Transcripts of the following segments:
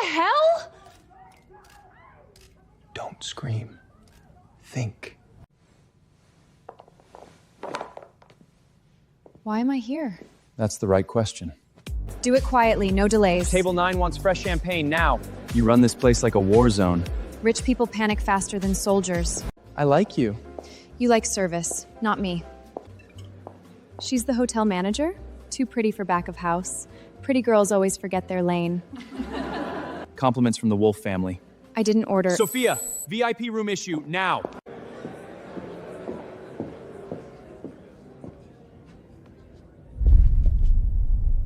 the hell? Don't scream. Think. Why am I here? That's the right question. Do it quietly, no delays. Table 9 wants fresh champagne now. You run this place like a war zone. Rich people panic faster than soldiers. I like you. You like service, not me. She's the hotel manager? Too pretty for back of house. Pretty girls always forget their lane. Compliments from the Wolf family. I didn't order. Sophia, VIP room issue now.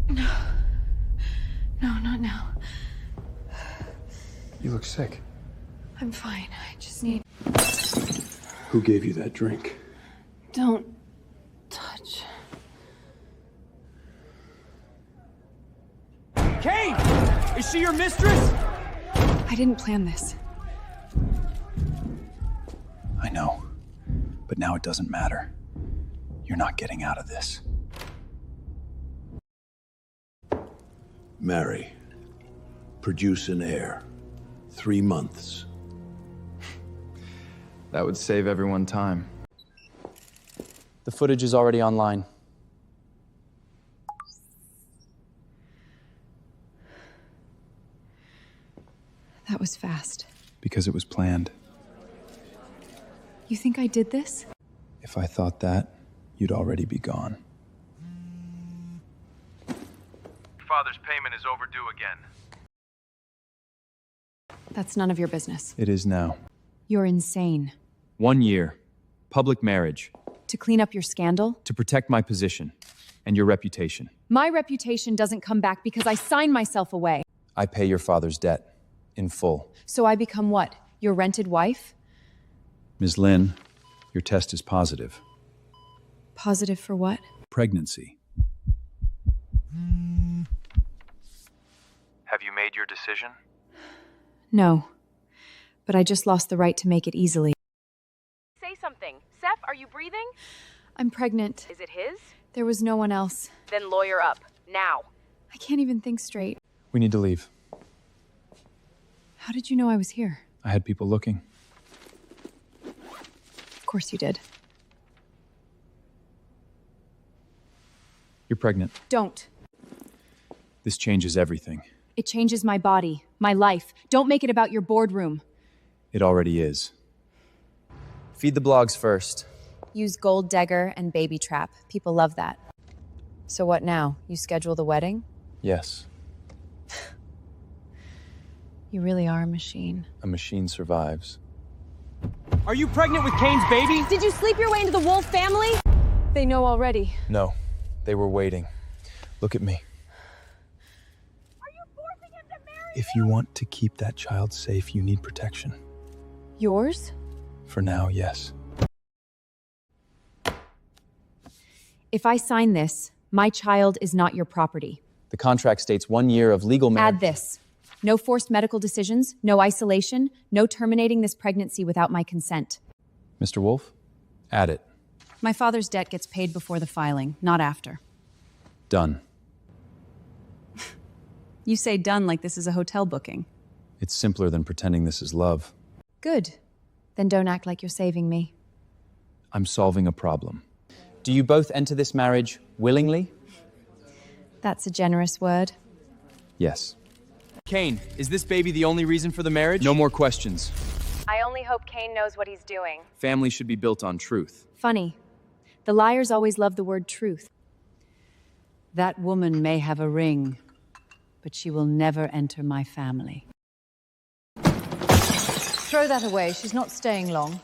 No, not now. You look sick. I'm fine. I just need... Who gave you that drink? Don't touch. Kane! Is she your mistress? I didn't plan this. I know, but now it doesn't matter. You're not getting out of this. Marry. Produce an heir. 3 months. That would save everyone time. The footage is already online. That was fast. Because it was planned. You think I did this? If I thought that, you'd already be gone. Father's payment is overdue again. That's none of your business. It is now. You're insane. 1 year. Public marriage. To clean up your scandal? To protect my position. And your reputation. My reputation doesn't come back because I signed myself away. I pay your father's debt. In full. So I become what? Your rented wife? Ms. Lin, your test is positive. Positive for what? Pregnancy. Have you made your decision? No. But I just lost the right to make it easily. Say something. Seth, are you breathing? I'm pregnant. Is it his? There was no one else. Then lawyer up. Now. I can't even think straight. We need to leave. How did you know I was here? I had people looking. Of course you did. You're pregnant. Don't. This changes everything. It changes my body, my life. Don't make it about your boardroom. It already is. Feed the blogs first. Use gold dagger and baby trap. People love that. So what now? You schedule the wedding? Yes. You really are a machine. A machine survives. Are you pregnant with Kane's baby? Did you sleep your way into the Wolf family? They know already. No. They were waiting. Look at me. Are you forcing him to marry If you want to keep that child safe, you need protection. Yours? For now, yes. If I sign this, my child is not your property. The contract states 1 year of legal marriage. Add this. No forced medical decisions, no isolation, no terminating this pregnancy without my consent. Mr. Wolf, add it. My father's debt gets paid before the filing, not after. Done. You say done like this is a hotel booking. It's simpler than pretending this is love. Good. Then don't act like you're saving me. I'm solving a problem. Do you both enter this marriage willingly? That's a generous word. Yes. Kane, is this baby the only reason for the marriage? No more questions. I only hope Kane knows what he's doing. Family should be built on truth. Funny. The liars always love the word truth. That woman may have a ring, but she will never enter my family. Throw that away. She's not staying long.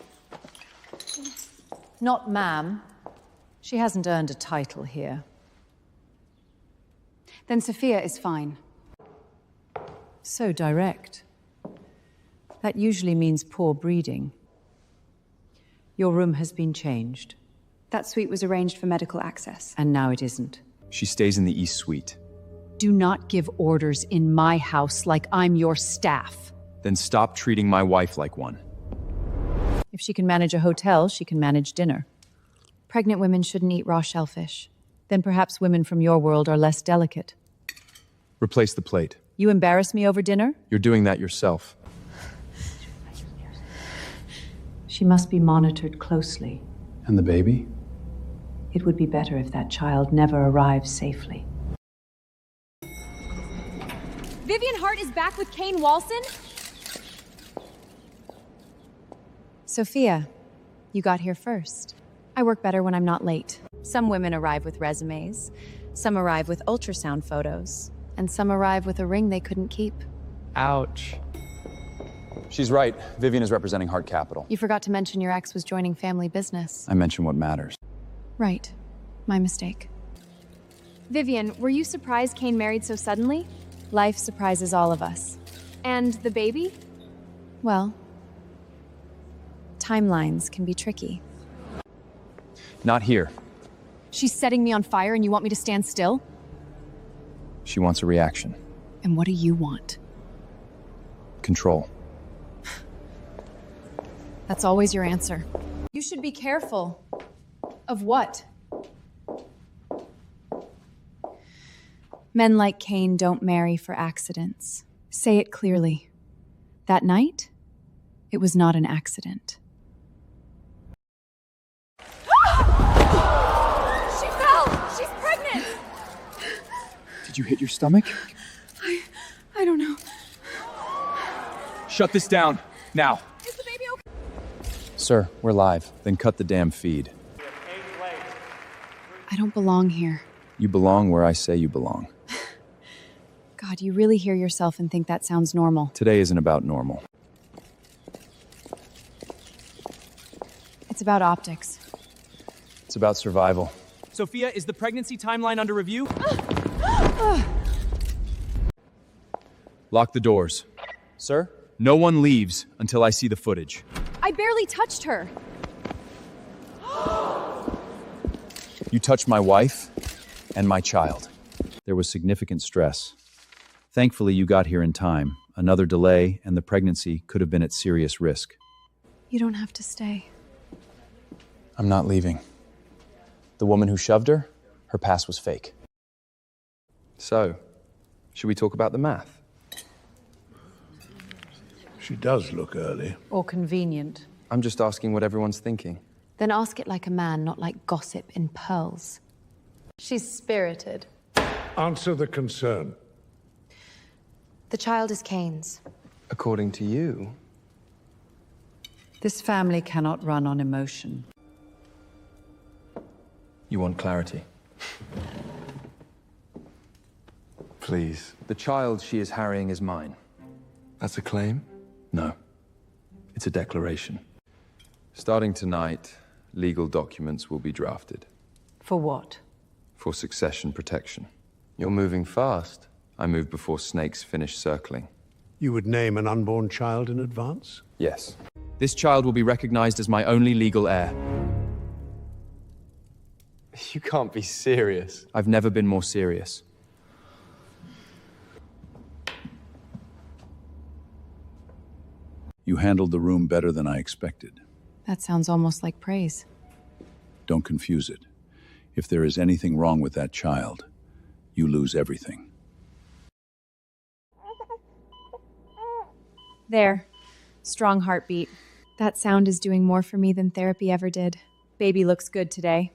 Not ma'am. She hasn't earned a title here. Then Sophia is fine. So direct. That usually means poor breeding. Your room has been changed, That suite was arranged for medical access. and now it isn't. She stays in the East Suite. Do not give orders in my house like I'm your staff. Then stop treating my wife like one. If she can manage a hotel, she can manage dinner. Pregnant women shouldn't eat raw shellfish. Then perhaps women from your world are less delicate. Replace the plate. You embarrass me over dinner? You're doing that yourself. She must be monitored closely. And the baby? It would be better if that child never arrives safely. Vivian Hart is back with Kane Walson? Sophia, you got here first. I work better when I'm not late. Some women arrive with resumes, some arrive with ultrasound photos, and some arrive with a ring they couldn't keep. Ouch. She's right. Vivian is representing Hart Capital. You forgot to mention your ex was joining family business. I mentioned what matters. Right. My mistake. Vivian, were you surprised Kane married so suddenly? Life surprises all of us. And the baby? Well, timelines can be tricky. Not here. She's setting me on fire and you want me to stand still? She wants a reaction. And what do you want? Control. That's always your answer. You should be careful. Of what? Men like Kane don't marry for accidents. Say it clearly. That night, it was not an accident. She fell! She's pregnant! Did you hit your stomach? I don't know. Shut this down. Now. Is the baby okay? Sir, we're live. Then cut the damn feed. I don't belong here. You belong where I say you belong. God, you really hear yourself and think that sounds normal. Today isn't about normal. It's about optics. It's about survival. Sophia, is the pregnancy timeline under review? Lock the doors. Sir? No one leaves until I see the footage. I barely touched her. You touched my wife and my child. There was significant stress. Thankfully, you got here in time. Another delay, and the pregnancy could have been at serious risk. You don't have to stay. I'm not leaving. The woman who shoved her, her past was fake. So, should we talk about the math? She does look early. Or convenient. I'm just asking what everyone's thinking. Then ask it like a man, not like gossip in pearls. She's spirited. Answer the concern. The child is Kane's. According to you. This family cannot run on emotion. You want clarity? Please. The child she is harrying is mine. That's a claim? No. It's a declaration. Starting tonight, legal documents will be drafted. For what? For succession protection. You're moving fast. I move before snakes finish circling. You would name an unborn child in advance? Yes. This child will be recognized as my only legal heir. You can't be serious. I've never been more serious. You handled the room better than I expected. That sounds almost like praise. Don't confuse it. If there is anything wrong with that child, you lose everything. There. Strong heartbeat. That sound is doing more for me than therapy ever did. Baby looks good today.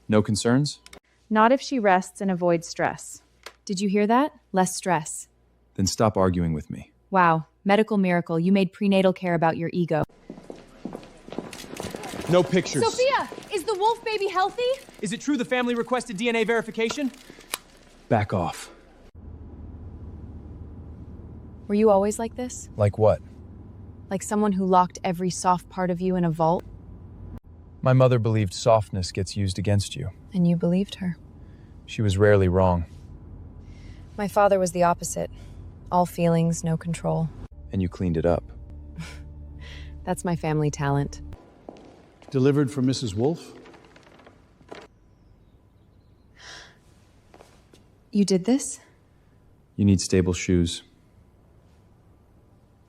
No concerns? Not if she rests and avoids stress. Did you hear that? Less stress. Then stop arguing with me. Wow. Medical miracle. You made prenatal care about your ego. No pictures. Sophia! Is the wolf baby healthy? Is it true the family requested DNA verification? Back off. Were you always like this? Like what? Like someone who locked every soft part of you in a vault? My mother believed softness gets used against you. And you believed her. She was rarely wrong. My father was the opposite. All feelings, no control. And you cleaned it up. That's my family talent. Delivered for Mrs. Wolf? You did this? You need stable shoes.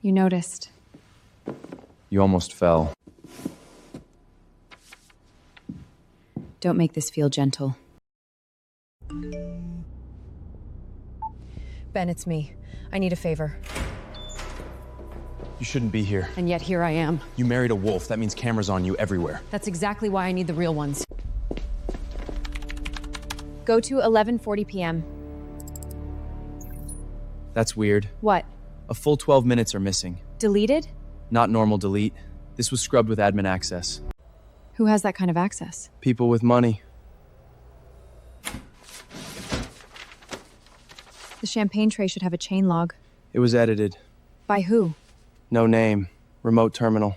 You noticed. You almost fell. Don't make this feel gentle. Ben, it's me. I need a favor. You shouldn't be here. And yet here I am. You married a wolf. That means cameras on you everywhere. That's exactly why I need the real ones. Go to 11:40 p.m. That's weird. What? A full 12 minutes are missing. Deleted? Not normal delete. This was scrubbed with admin access. Who has that kind of access? People with money. The champagne tray should have a chain log. It was edited. By who? No name. Remote terminal.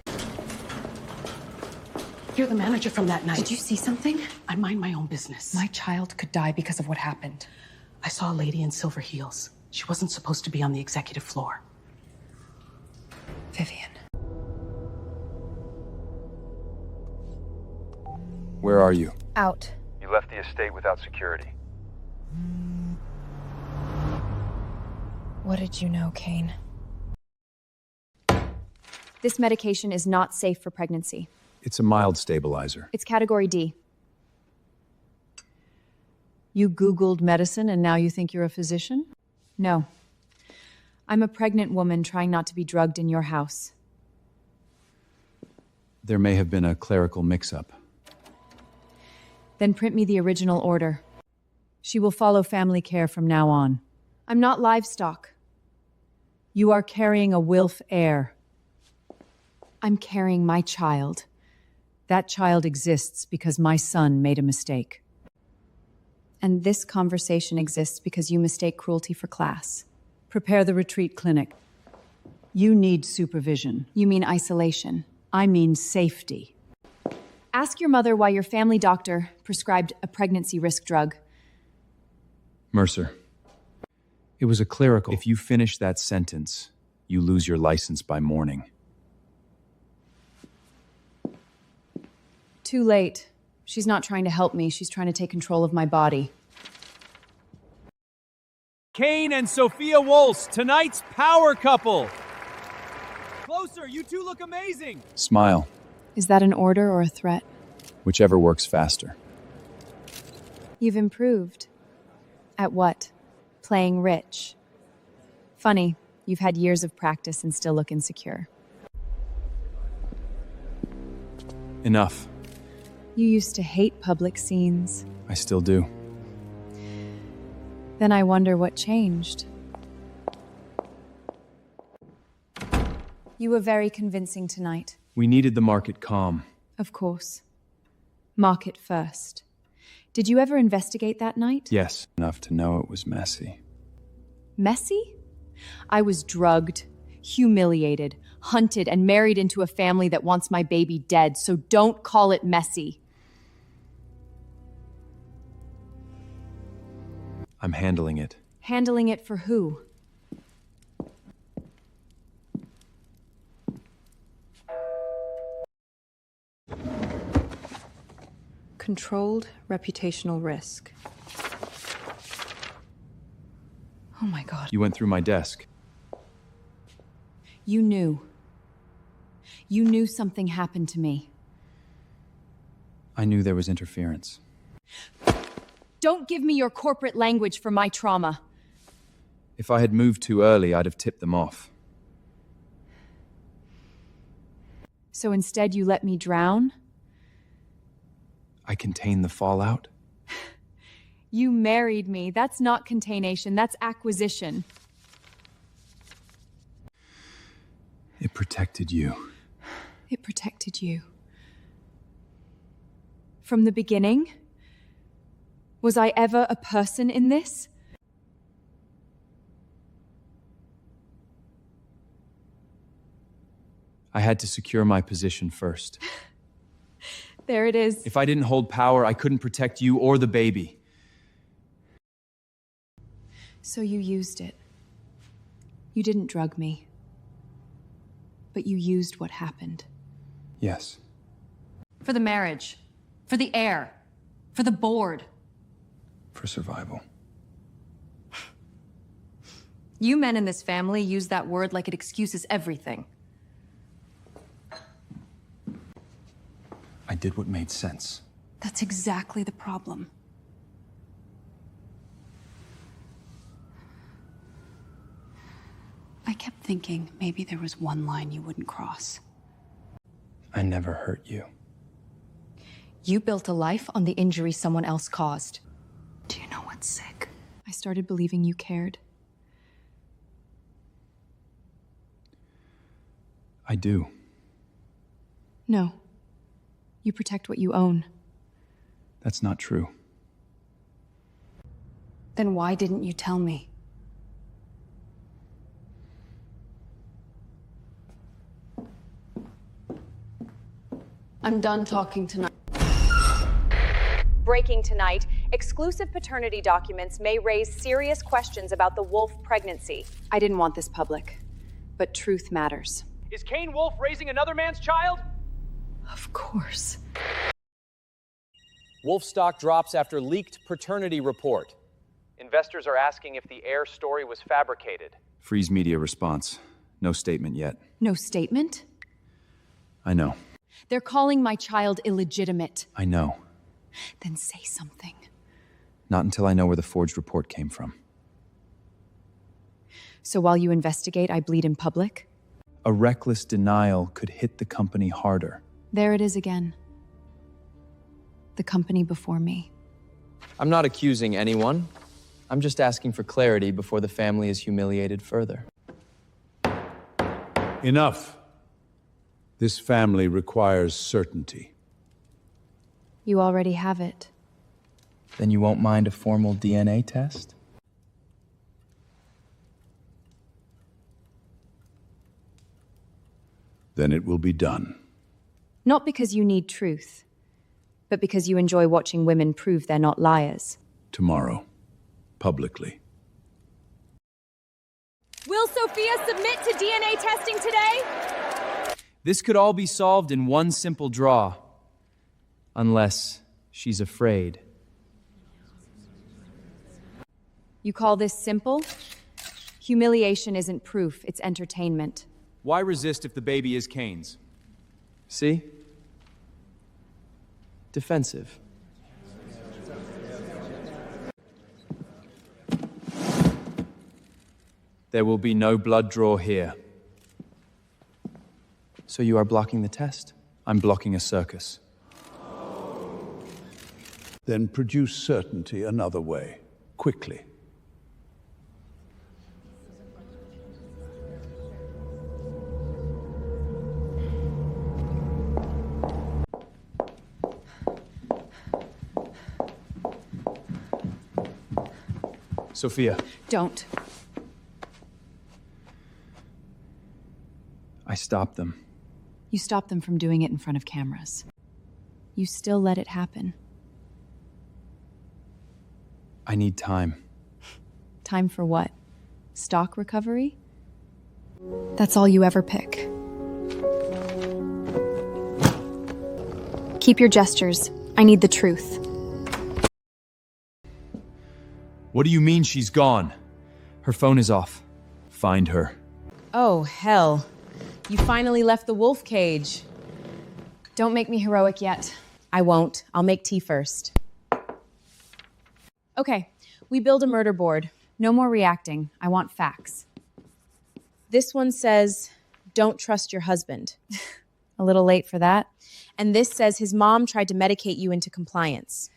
You're the manager from that night. Did you see something? I mind my own business. My child could die because of what happened. I saw a lady in silver heels. She wasn't supposed to be on the executive floor. Vivian. Where are you? Out. You left the estate without security. What did you know, Kane? This medication is not safe for pregnancy. It's a mild stabilizer. It's category D. You Googled medicine and now you think you're a physician? No. I'm a pregnant woman trying not to be drugged in your house. There may have been a clerical mix-up. Then print me the original order. She will follow family care from now on. I'm not livestock. You are carrying a Wilf heir. I'm carrying my child. That child exists because my son made a mistake. And this conversation exists because you mistake cruelty for class. Prepare the retreat clinic. You need supervision. You mean isolation. I mean safety. Ask your mother why your family doctor prescribed a pregnancy risk drug. Mercer. It was a clerical. If you finish that sentence, you lose your license by morning. Too late. She's not trying to help me. She's trying to take control of my body. Kane and Sophia Wolf, tonight's power couple. Closer, you two look amazing. Smile. Is that an order or a threat? Whichever works faster. You've improved. At what? Playing rich. Funny, you've had years of practice and still look insecure. Enough. You used to hate public scenes. I still do. Then I wonder what changed. You were very convincing tonight. We needed the market calm. Of course. Market first. Did you ever investigate that night? Yes, enough to know it was messy. Messy? I was drugged, humiliated, hunted, and married into a family that wants my baby dead, so don't call it messy. I'm handling it. Handling it for who? Controlled reputational risk. Oh my God. You went through my desk. You knew. You knew something happened to me. I knew there was interference. Don't give me your corporate language for my trauma. If I had moved too early, I'd have tipped them off. So instead you let me drown? I contained the fallout. You married me. That's not containation, that's acquisition. It protected you. It protected you. From the beginning? Was I ever a person in this? I had to secure my position first. There it is. If I didn't hold power, I couldn't protect you or the baby. So you used it. You didn't drug me. But you used what happened. Yes. For the marriage. For the heir. For the board. For survival. You men in this family use that word like it excuses everything. I did what made sense. That's exactly the problem. kept thinking maybe there was one line you wouldn't cross. I never hurt you. You built a life on the injury someone else caused. Do you know what's sick? I started believing you cared. I do. No. You protect what you own. That's not true. Then why didn't you tell me? I'm done talking tonight. Breaking tonight, exclusive paternity documents may raise serious questions about the Wolf pregnancy. I didn't want this public, but truth matters. Is Kane Wolf raising another man's child? Of course. Wolf stock drops after leaked paternity report. Investors are asking if the heir story was fabricated. Freeze media response. No statement yet. No statement? I know. They're calling my child illegitimate. I know. Then say something. Not until I know where the forged report came from. So while you investigate, I bleed in public? A reckless denial could hit the company harder. There it is again. The company before me. I'm not accusing anyone. I'm just asking for clarity before the family is humiliated further. Enough. This family requires certainty. You already have it. Then you won't mind a formal DNA test? Then it will be done. Not because you need truth, but because you enjoy watching women prove they're not liars. Tomorrow. Publicly. Will Sophia submit to DNA testing today? This could all be solved in one simple draw. Unless she's afraid. You call this simple? Humiliation isn't proof, it's entertainment. Why resist if the baby is Kane's? See? Defensive. There will be no blood draw here. So you are blocking the test? I'm blocking a circus. Then produce certainty another way. Quickly. Sophia. Don't. I stopped them. You stopped them from doing it in front of cameras. You still let it happen. I need time. Time for what? Stock recovery? That's all you ever pick. Keep your gestures. I need the truth. What do you mean she's gone? Her phone is off. Find her. Oh, hell. You finally left the wolf cage. Don't make me heroic yet. I won't. I'll make tea first. Okay, we build a murder board. No more reacting. I want facts. This one says, don't trust your husband. A little late for that. And this says his mom tried to medicate you into compliance.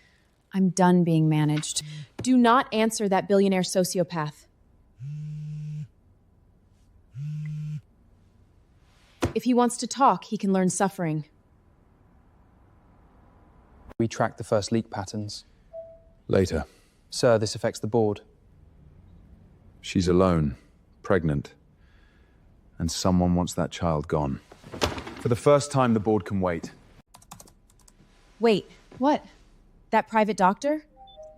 I'm done being managed. Do not answer that billionaire sociopath. If he wants to talk, he can learn suffering. We tracked the first leak patterns. Later. Sir, this affects the board. She's alone, pregnant, and someone wants that child gone. For the first time, the board can wait. Wait, what? That private doctor?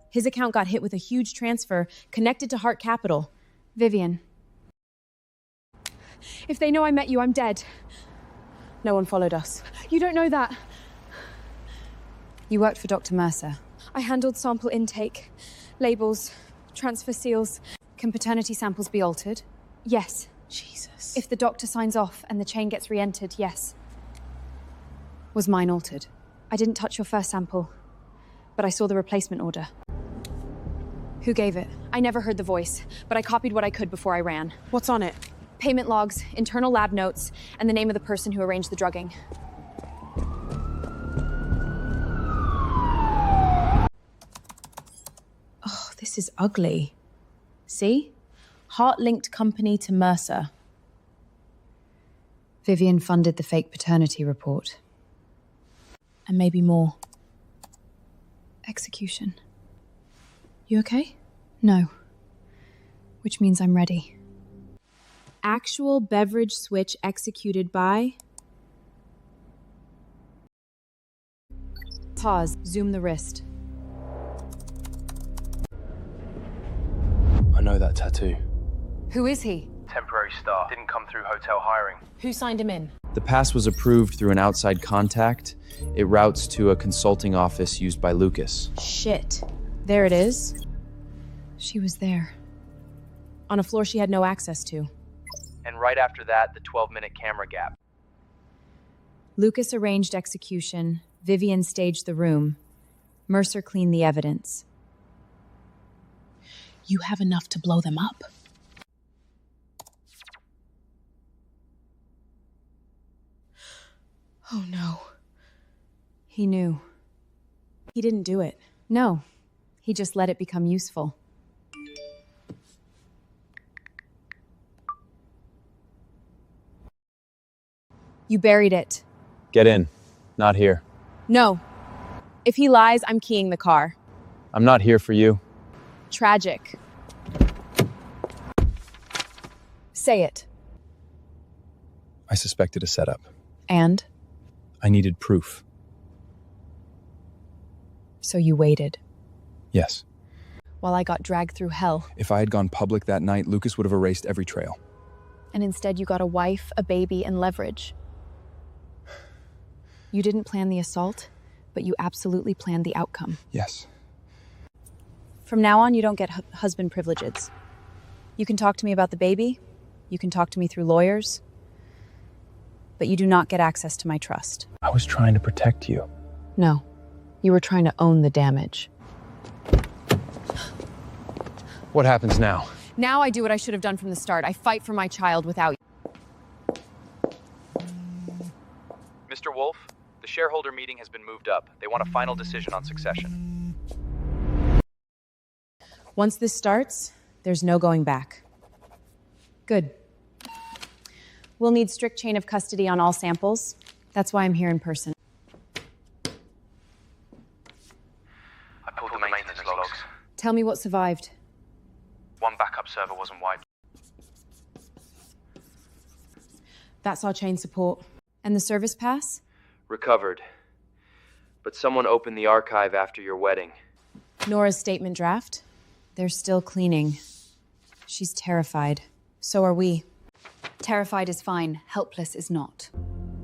His account got hit with a huge transfer connected to Heart Capital. Vivian. If they know I met you, I'm dead. No one followed us. You don't know that. You worked for Dr. Mercer. I handled sample intake, labels, transfer seals. Can paternity samples be altered? Yes. Jesus. If the doctor signs off and the chain gets re-entered, yes. Was mine altered? I didn't touch your first sample, but I saw the replacement order. Who gave it? I never heard the voice, but I copied what I could before I ran. What's on it? Payment logs, internal lab notes, and the name of the person who arranged the drugging. Oh, this is ugly. See? Heart-linked company to Mercer. Vivian funded the fake paternity report. And maybe more. Execution. You okay? No. Which means I'm ready. Actual beverage switch executed by... Pause. Zoom the wrist. I know that tattoo. Who is he? Temporary star. Didn't come through hotel hiring. Who signed him in? The pass was approved through an outside contact. It routes to a consulting office used by Lucas. Shit. There it is. She was there. On a floor she had no access to. And right after that, the 12-minute camera gap. Lucas arranged execution. Vivian staged the room. Mercer cleaned the evidence. You have enough to blow them up. Oh no. He knew. He didn't do it. No. He just let it become useful. You buried it. Get in. Not here. No. If he lies, I'm keying the car. I'm not here for you. Tragic. Say it. I suspected a setup. And? I needed proof. So you waited. Yes. While I got dragged through hell. If I had gone public that night, Lucas would have erased every trail. And instead you got a wife, a baby, and leverage. You didn't plan the assault, but you absolutely planned the outcome. Yes. From now on, you don't get husband privileges. You can talk to me about the baby. You can talk to me through lawyers. But you do not get access to my trust. I was trying to protect you. No. You were trying to own the damage. What happens now? Now I do what I should have done from the start. I fight for my child without you. Mr. Wolf, the shareholder meeting has been moved up. They want a final decision on succession. Once this starts, there's no going back. Good. We'll need strict chain of custody on all samples. That's why I'm here in person. I pulled the maintenance logs. Tell me what survived. One backup server wasn't wiped. That saw chain support. And the service pass? Recovered. But someone opened the archive after your wedding. Nora's statement draft? They're still cleaning. She's terrified. So are we. Terrified is fine. Helpless is not.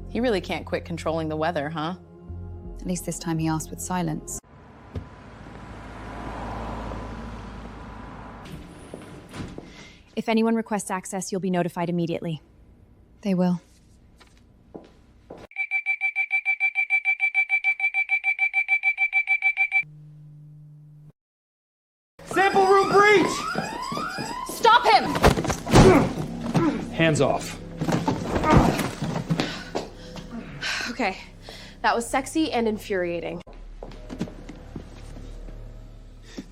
He really can't quit controlling the weather, huh? At least this time he asked with silence. If anyone requests access, you'll be notified immediately. They will. Sample room breach! Stop him! Hands off. Okay, that was sexy and infuriating.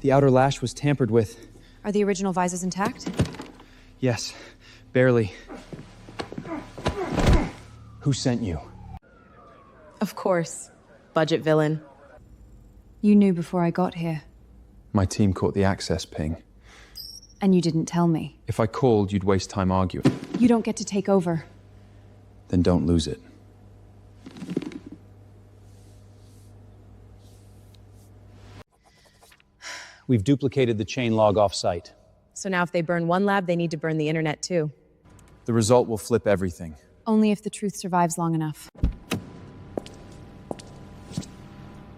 The outer lash was tampered with. Are the original visors intact? Yes, barely. Who sent you? Of course. Budget villain. You knew before I got here. My team caught the access ping. And you didn't tell me. If I called, you'd waste time arguing. You don't get to take over. Then don't lose it. We've duplicated the chain log off-site. So now if they burn one lab, they need to burn the internet too. The result will flip everything. Only if the truth survives long enough.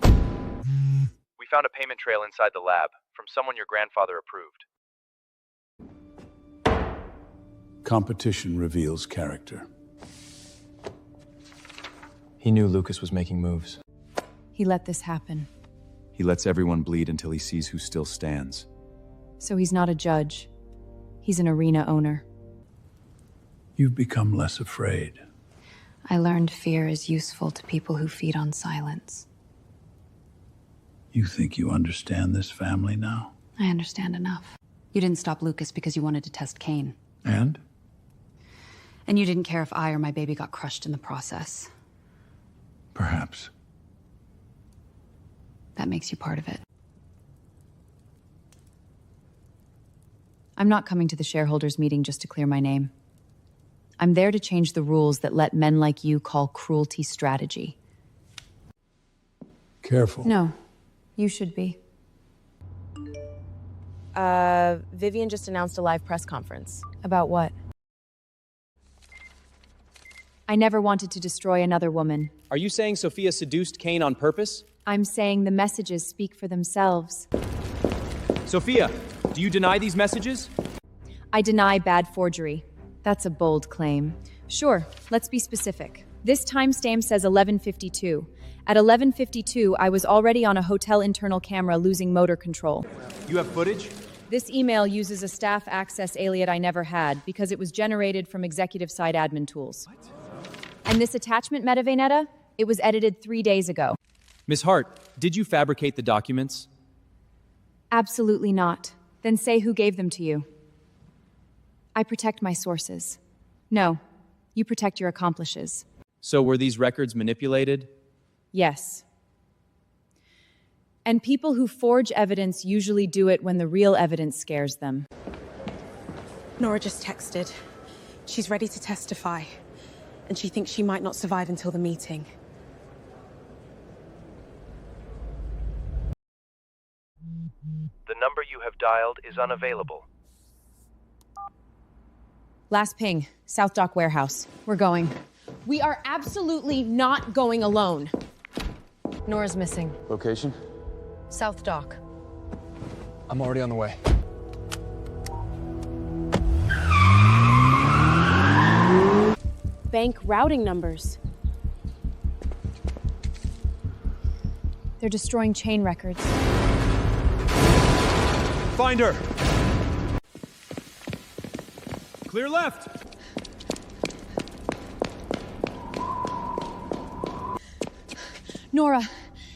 We found a payment trail inside the lab from someone your grandfather approved. Competition reveals character. He knew Lucas was making moves. He let this happen. He lets everyone bleed until he sees who still stands. So he's not a judge. He's an arena owner. You've become less afraid. I learned fear is useful to people who feed on silence. You think you understand this family now? I understand enough. You didn't stop Lucas because you wanted to test Kane. And? And you didn't care if I or my baby got crushed in the process. Perhaps. That makes you part of it. I'm not coming to the shareholders meeting just to clear my name. I'm there to change the rules that let men like you call cruelty strategy. Careful. No, you should be. Vivian just announced a live press conference. About what? I never wanted to destroy another woman. Are you saying Sophia seduced Kane on purpose? I'm saying the messages speak for themselves. Sophia, do you deny these messages? I deny bad forgery. That's a bold claim. Sure, let's be specific. This timestamp says 11:52. At 11:52, I was already on a hotel internal camera losing motor control. You have footage? This email uses a staff access alias I never had because it was generated from executive side admin tools. What? And this attachment metavanetta, it was edited 3 days ago. Miss Hart, did you fabricate the documents? Absolutely not. Then say who gave them to you. I protect my sources. No, you protect your accomplices. So were these records manipulated? Yes. And people who forge evidence usually do it when the real evidence scares them. Nora just texted. She's ready to testify. And she thinks she might not survive until the meeting. The number you have dialed is unavailable. Last ping, South Dock Warehouse. We're going. We are absolutely not going alone. Nora's missing. Location? South Dock. I'm already on the way. Bank routing numbers. They're destroying chain records. Find her! Clear left! Nora,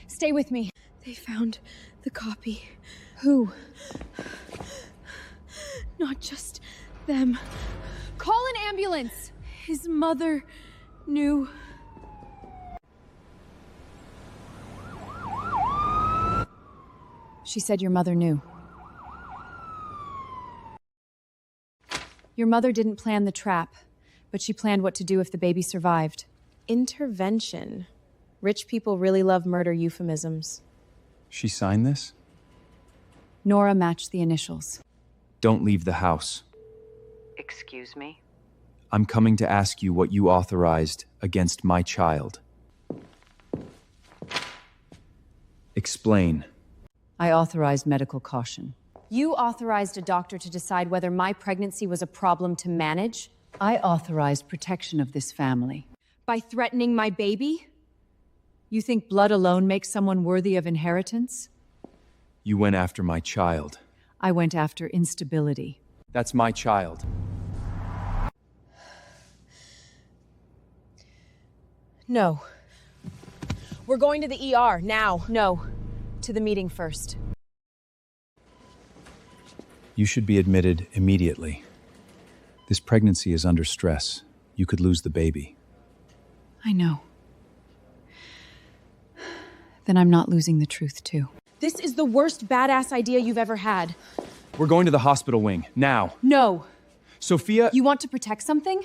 stay with me. They found the copy. Who? Not just them. Call an ambulance! His mother knew. She said your mother knew. Your mother didn't plan the trap, but she planned what to do if the baby survived. Intervention. Rich people really love murder euphemisms. She signed this? Nora matched the initials. Don't leave the house. Excuse me? I'm coming to ask you what you authorized against my child. Explain. I authorized medical caution. You authorized a doctor to decide whether my pregnancy was a problem to manage? I authorized protection of this family. By threatening my baby? You think blood alone makes someone worthy of inheritance? You went after my child. I went after instability. That's my child. No. We're going to the ER, now. No. To the meeting first. You should be admitted immediately. This pregnancy is under stress. You could lose the baby. I know. Then I'm not losing the truth, too. This is the worst badass idea you've ever had. We're going to the hospital wing, now. No. Sophia... You want to protect something?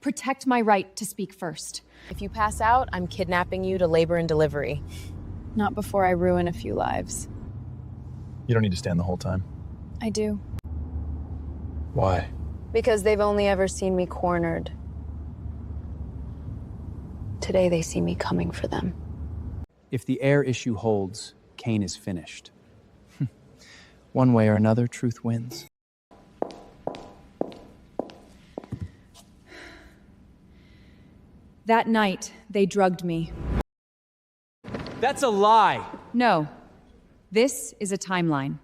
Protect my right to speak first. If you pass out, I'm kidnapping you to labor and delivery. Not before I ruin a few lives. You don't need to stand the whole time. I do. Why? Because they've only ever seen me cornered. Today they see me coming for them. If the heir issue holds, Kane is finished. One way or another, truth wins. That night, they drugged me. That's a lie! No. This is a timeline.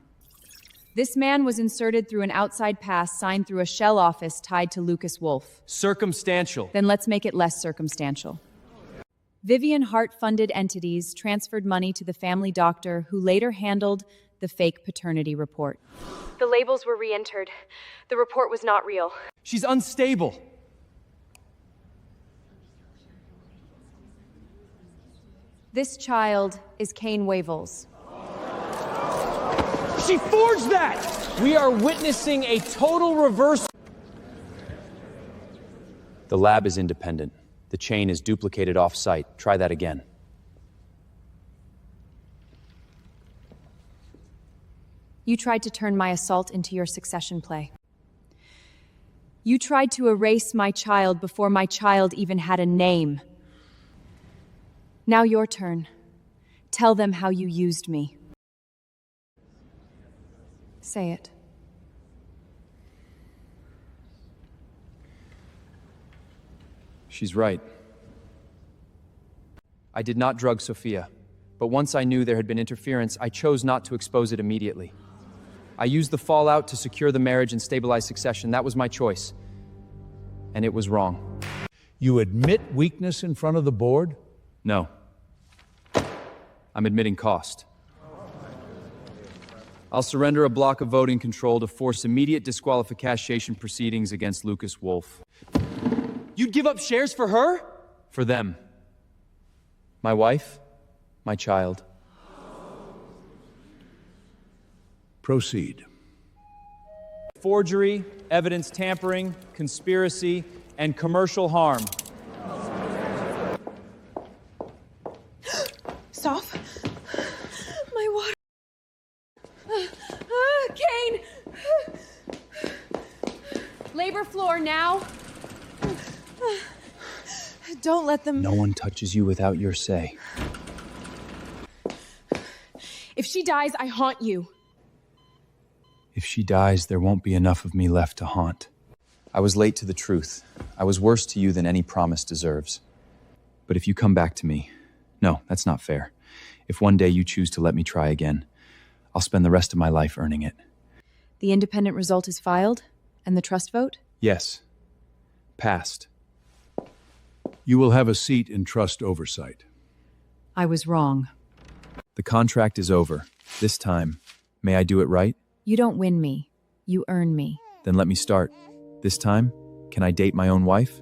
This man was inserted through an outside pass signed through a shell office tied to Lucas Wolfe. Circumstantial. Then let's make it less circumstantial. Vivian Hart-funded entities transferred money to the family doctor who later handled the fake paternity report. The labels were re-entered. The report was not real. She's unstable. This child is Kane Wavels. She forged that! We are witnessing a total reversal. The lab is independent. The chain is duplicated off-site. Try that again. You tried to turn my assault into your succession play. You tried to erase my child before my child even had a name. Now your turn. Tell them how you used me. Say it. She's right. I did not drug Sophia, but once I knew there had been interference, I chose not to expose it immediately. I used the fallout to secure the marriage and stabilize succession. That was my choice. And it was wrong. You admit weakness in front of the board? No. I'm admitting cost. I'll surrender a block of voting control to force immediate disqualification proceedings against Lucas Wolfe. You'd give up shares for her? For them. My wife, my child. Proceed. Forgery, evidence tampering, conspiracy, and commercial harm. Soph? My water. Kane! Labor floor now. Don't let them... No one touches you without your say. If she dies, I haunt you. If she dies, there won't be enough of me left to haunt. I was late to the truth. I was worse to you than any promise deserves. But if you come back to me... No, that's not fair. If one day you choose to let me try again, I'll spend the rest of my life earning it. The independent result is filed? And the trust vote? Yes. Passed. You will have a seat in trust oversight. I was wrong. The contract is over. This time, may I do it right? You don't win me. You earn me. Then let me start. This time, can I date my own wife?